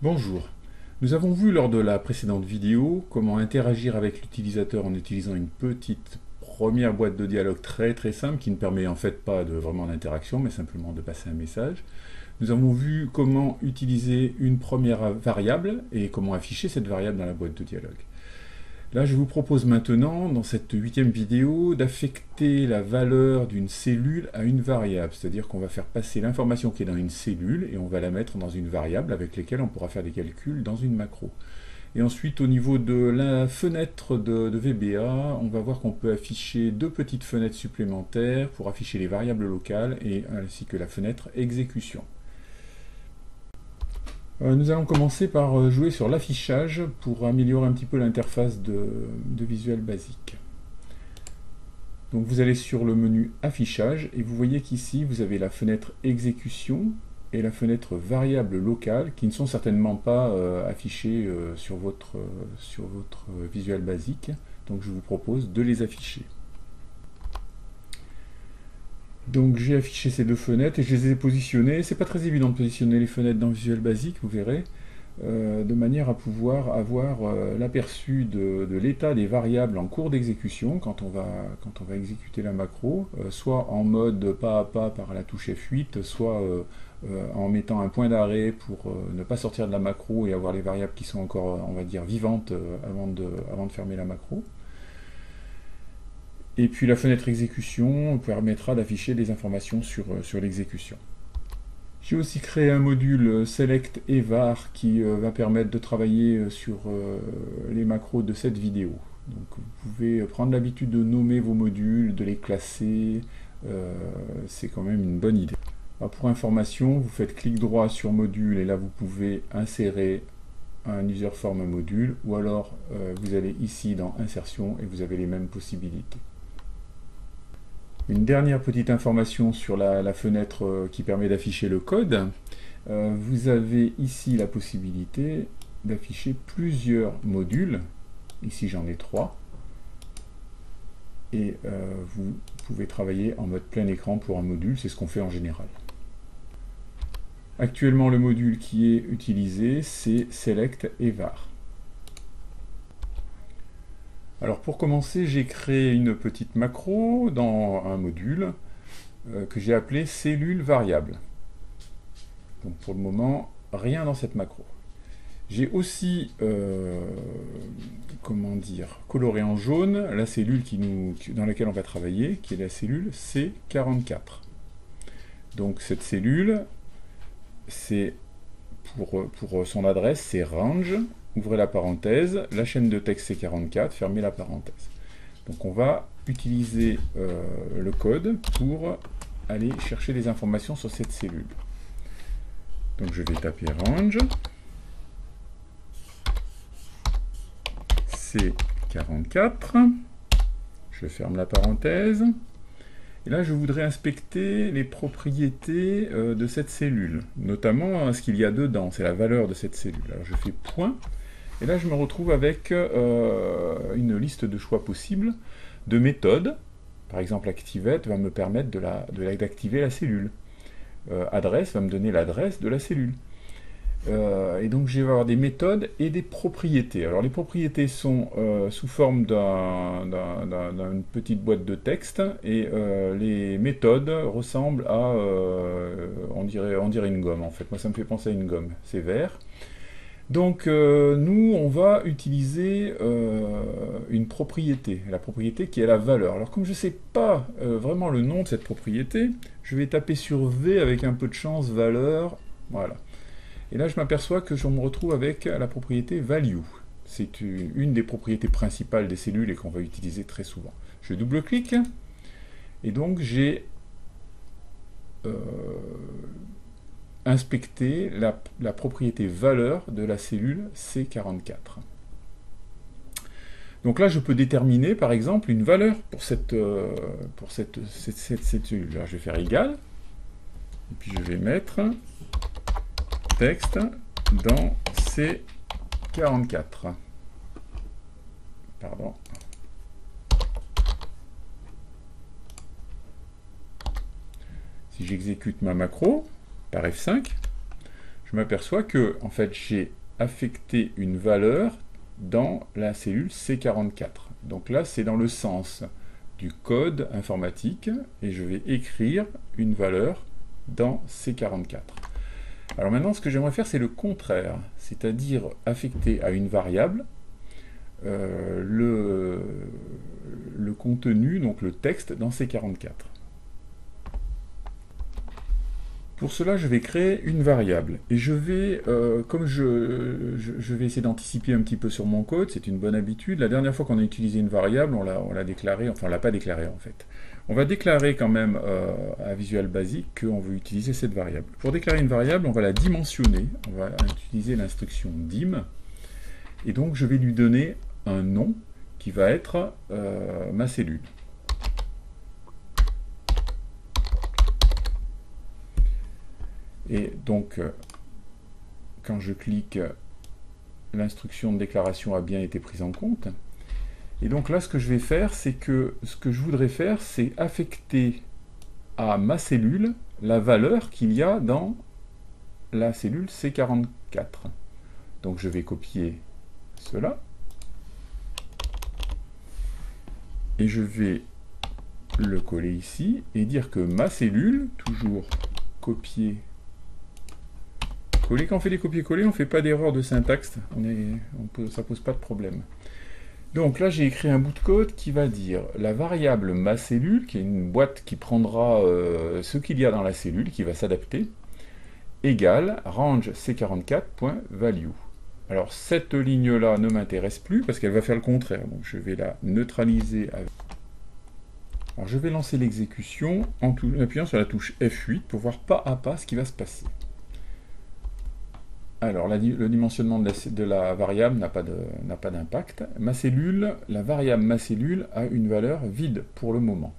Bonjour. Nous avons vu lors de la précédente vidéo comment interagir avec l'utilisateur en utilisant une petite première boîte de dialogue très simple qui ne permet en fait pas de vraiment d'interaction mais simplement de passer un message. Nous avons vu comment utiliser une première variable et comment afficher cette variable dans la boîte de dialogue. Là, je vous propose maintenant, dans cette 8e vidéo, d'affecter la valeur d'une cellule à une variable. C'est-à-dire qu'on va faire passer l'information qui est dans une cellule et on va la mettre dans une variable avec laquelle on pourra faire des calculs dans une macro. Et ensuite, au niveau de la fenêtre de VBA, on va voir qu'on peut afficher deux petites fenêtres supplémentaires pour afficher les variables locales ainsi que la fenêtre exécution. Nous allons commencer par jouer sur l'affichage pour améliorer un petit peu l'interface de Visual Basic. Donc vous allez sur le menu affichage et vous voyez qu'ici vous avez la fenêtre exécution et la fenêtre variable locale qui ne sont certainement pas affichées sur votre Visual Basic. Donc je vous propose de les afficher. Donc j'ai affiché ces deux fenêtres et je les ai positionnées. C'est pas très évident de positionner les fenêtres dans Visual Basic, vous verrez, de manière à pouvoir avoir l'aperçu de l'état des variables en cours d'exécution quand on va exécuter la macro, soit en mode pas à pas par la touche F8, soit en mettant un point d'arrêt pour ne pas sortir de la macro et avoir les variables qui sont encore, on va dire, vivantes avant de fermer la macro. Et puis la fenêtre exécution permettra d'afficher des informations sur l'exécution. J'ai aussi créé un module select et var qui va permettre de travailler sur les macros de cette vidéo. Donc vous pouvez prendre l'habitude de nommer vos modules, de les classer, c'est quand même une bonne idée. Alors pour information, vous faites clic droit sur module et là vous pouvez insérer un user form module ou alors vous allez ici dans insertion et vous avez les mêmes possibilités. Une dernière petite information sur la fenêtre qui permet d'afficher le code. Vous avez ici la possibilité d'afficher plusieurs modules. Ici j'en ai 3. Et vous pouvez travailler en mode plein écran pour un module, c'est ce qu'on fait en général. Actuellement le module qui est utilisé c'est select et var. Alors pour commencer, j'ai créé une petite macro dans un module que j'ai appelé cellule variable. Donc pour le moment, rien dans cette macro. J'ai aussi coloré en jaune la cellule dans laquelle on va travailler, qui est la cellule C44. Donc cette cellule, c'est pour son adresse, c'est range. Ouvrez la parenthèse, la chaîne de texte C44, fermez la parenthèse. Donc on va utiliser le code pour aller chercher des informations sur cette cellule. Donc je vais taper range C44, je ferme la parenthèse, et là je voudrais inspecter les propriétés de cette cellule, notamment ce qu'il y a dedans, c'est la valeur de cette cellule. Alors je fais point. Et là, je me retrouve avec une liste de choix possibles de méthodes. Par exemple, Activate va me permettre d'activer la cellule. Adresse va me donner l'adresse de la cellule. Et donc, je vais avoir des méthodes et des propriétés. Alors, les propriétés sont sous forme d'une petite boîte de texte et les méthodes ressemblent à, on dirait une gomme en fait. Moi, ça me fait penser à une gomme. C'est vert. Donc nous, on va utiliser une propriété, la propriété qui est la valeur. Alors comme je ne sais pas vraiment le nom de cette propriété, je vais taper sur V avec un peu de chance, valeur, voilà. Et là je m'aperçois que je me retrouve avec la propriété value. C'est une des propriétés principales des cellules et qu'on va utiliser très souvent. Je double-clique, et donc j'ai inspecter la propriété valeur de la cellule C44. Donc là, je peux déterminer, par exemple, une valeur pour cette cellule. Alors, je vais faire égal, et puis je vais mettre texte dans C44. Pardon. Si j'exécute ma macro, par F5, je je m'aperçois que en fait, j'ai affecté une valeur dans la cellule C44. Donc là, c'est dans le sens du code informatique, et je vais écrire une valeur dans C44. Alors maintenant, ce que j'aimerais faire, c'est le contraire, c'est-à-dire affecter à une variable le contenu, donc le texte, dans C44. Pour cela, je vais créer une variable. Et je vais, comme je vais essayer d'anticiper un petit peu sur mon code, c'est une bonne habitude. La dernière fois qu'on a utilisé une variable, on l'a déclarée, enfin on l'a pas déclarée en fait. On va déclarer quand même à Visual Basic qu'on veut utiliser cette variable. Pour déclarer une variable, on va la dimensionner. On va utiliser l'instruction dim. Et donc je vais lui donner un nom qui va être ma cellule. Et donc, quand je clique, l'instruction de déclaration a bien été prise en compte. Et donc là, ce que je vais faire, c'est que ce que je voudrais faire, c'est affecter à ma cellule la valeur qu'il y a dans la cellule C44. Donc je vais copier cela. Et je vais le coller ici et dire que ma cellule, toujours copier, coller. Quand on fait des copier-coller, on ne fait pas d'erreur de syntaxe, ça pose pas de problème. Donc là, j'ai écrit un bout de code qui va dire la variable ma cellule, qui est une boîte qui prendra ce qu'il y a dans la cellule, qui va s'adapter, égale range c44.value. Alors cette ligne-là ne m'intéresse plus parce qu'elle va faire le contraire. Donc je vais la neutraliser avec... Alors je vais lancer l'exécution en appuyant sur la touche F8 pour voir pas à pas ce qui va se passer. Alors, le dimensionnement de la variable n'a pas d'impact. Ma cellule, la variable ma cellule a une valeur vide pour le moment.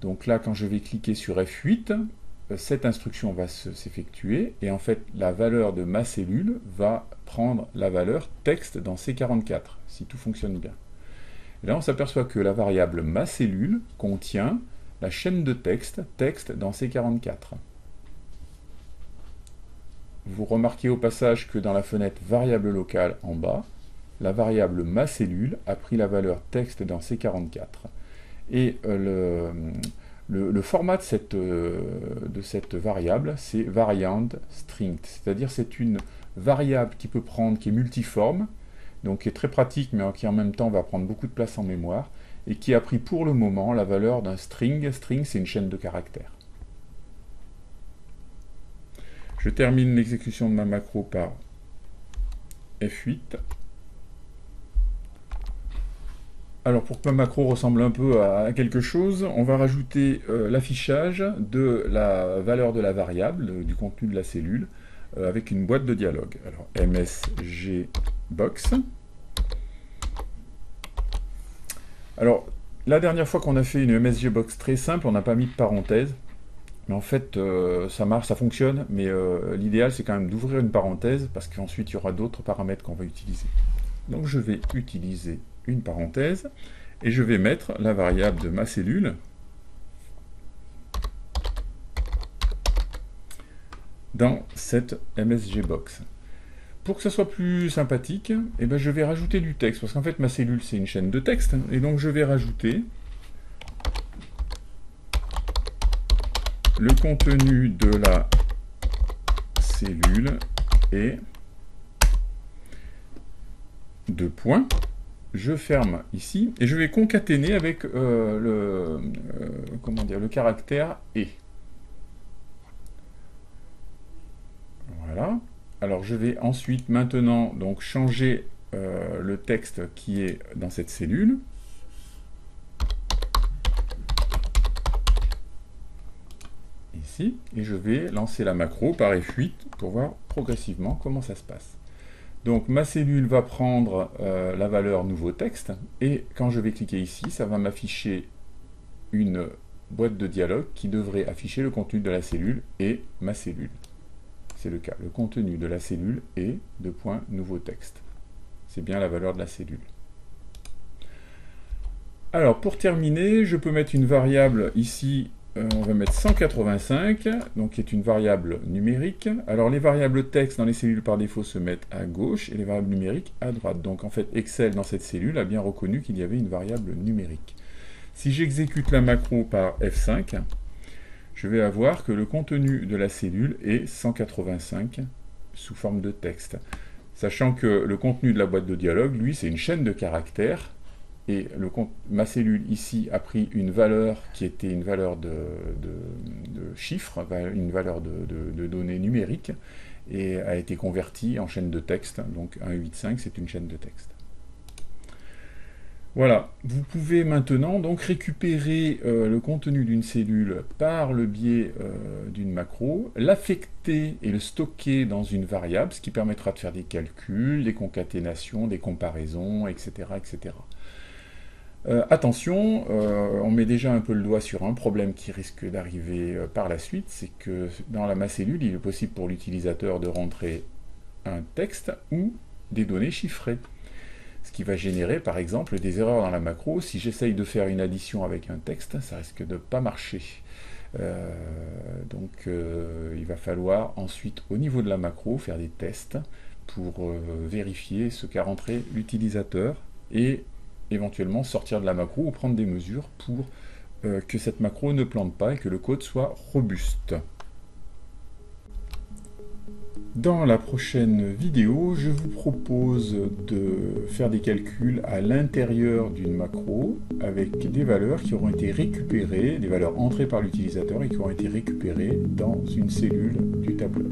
Donc là, quand je vais cliquer sur F8, cette instruction va s'effectuer, et en fait, la valeur de ma cellule va prendre la valeur texte dans C44, si tout fonctionne bien. Et là, on s'aperçoit que la variable ma cellule contient la chaîne de texte, texte dans C44. Vous remarquez au passage que dans la fenêtre variable locale en bas, la variable ma cellule a pris la valeur texte dans C44. Et le format de cette variable, c'est variant string, c'est-à-dire c'est une variable qui peut prendre, qui est multiforme, donc qui est très pratique, mais qui en même temps va prendre beaucoup de place en mémoire, et qui a pris pour le moment la valeur d'un string. String, c'est une chaîne de caractères. Je termine l'exécution de ma macro par F8. Alors pour que ma macro ressemble un peu à quelque chose, on va rajouter l'affichage de la valeur de la variable, du contenu de la cellule, avec une boîte de dialogue. Alors msgbox. Alors la dernière fois qu'on a fait une msgbox très simple, on n'a pas mis de parenthèse. Mais en fait, ça marche, ça fonctionne, mais l'idéal, c'est quand même d'ouvrir une parenthèse, parce qu'ensuite, il y aura d'autres paramètres qu'on va utiliser. Donc, je vais utiliser une parenthèse, et je vais mettre la variable de ma cellule dans cette msgbox. Pour que ça soit plus sympathique, eh ben, je vais rajouter du texte, parce qu'en fait, ma cellule, c'est une chaîne de texte, et donc je vais rajouter le contenu de la cellule est deux points. Je ferme ici et je vais concaténer avec le caractère et. Voilà. Alors je vais ensuite maintenant donc changer le texte qui est dans cette cellule. Ici, et je vais lancer la macro par F8 pour voir progressivement comment ça se passe. Donc ma cellule va prendre la valeur nouveau texte, et quand je vais cliquer ici, ça va m'afficher une boîte de dialogue qui devrait afficher le contenu de la cellule et ma cellule. C'est le cas. Le contenu de la cellule est nouveau texte. C'est bien la valeur de la cellule. Alors pour terminer, je peux mettre une variable ici on va mettre 185, donc qui est une variable numérique. Alors les variables texte dans les cellules par défaut se mettent à gauche et les variables numériques à droite. Donc en fait Excel dans cette cellule a bien reconnu qu'il y avait une variable numérique. Si j'exécute la macro par F5, je vais avoir que le contenu de la cellule est 185 sous forme de texte. Sachant que le contenu de la boîte de dialogue, lui, c'est une chaîne de caractères. Et ma cellule ici a pris une valeur qui était une valeur de chiffres, une valeur de données numériques, et a été convertie en chaîne de texte. Donc 185, c'est une chaîne de texte. Voilà, vous pouvez maintenant donc récupérer le contenu d'une cellule par le biais d'une macro, l'affecter et le stocker dans une variable, ce qui permettra de faire des calculs, des concaténations, des comparaisons, etc. etc. Attention, on met déjà un peu le doigt sur un problème qui risque d'arriver par la suite, c'est que dans ma cellule, il est possible pour l'utilisateur de rentrer un texte ou des données chiffrées. Ce qui va générer par exemple des erreurs dans la macro. Si j'essaye de faire une addition avec un texte, ça risque de ne pas marcher. Donc il va falloir ensuite au niveau de la macro faire des tests pour vérifier ce qu'a rentré l'utilisateur et éventuellement sortir de la macro ou prendre des mesures pour que cette macro ne plante pas et que le code soit robuste. Dans la prochaine vidéo, je vous propose de faire des calculs à l'intérieur d'une macro avec des valeurs qui auront été récupérées, des valeurs entrées par l'utilisateur et qui auront été récupérées dans une cellule du tableur.